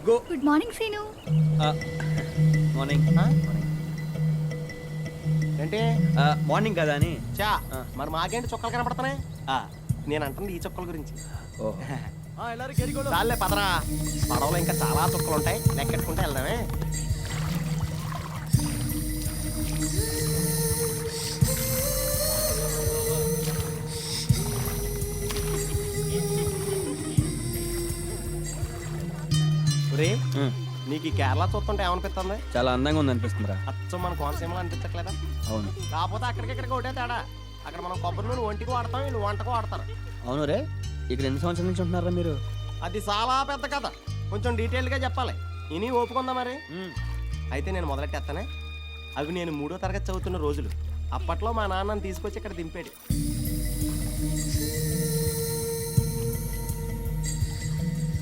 Go. Good morning Seenu. Morning. ఏంటి morning కదా అని. చా మరి మాకేంటి చుక్కలు కనపడుతున్నాయి? నేను అంటుంది ఈ చుక్కల గురించి. చాలే పదరా, పడవలో ఇంకా చాలా చుక్కలు ఉంటాయి, లెక్కెట్టుకుంటే వెళ్దామే. ఒరే, నీకు ఈ కేరళ చూస్తుంటే ఏమనిపిస్తుంది? చాలా అందంగా ఉంది అనిపిస్తుందిరా. అచ్చం మన కోనసీమలో అనిపించట్లేదా? అవును. కాకపోతే అక్కడికి ఒకటే తేడా. అక్కడ మనం కొబ్బరి నూనె ఒంటికి వాడతాం, వీళ్ళు వంటకు వాడతారు. అవును రే, ఇక్కడ ఎన్ని సంవత్సరాల నుంచి ఉంటున్నారా మీరు? అది చాలా పెద్ద కథ, కొంచెం డీటెయిల్గా చెప్పాలి. ఇని ఓపుకుందా మరి. అయితే నేను మొదలెట్టేస్తానే. అవి నేను 3వ తరగతి చదువుతున్న రోజులు. అప్పట్లో మా నాన్నని తీసుకొచ్చి ఇక్కడ దింపాడు.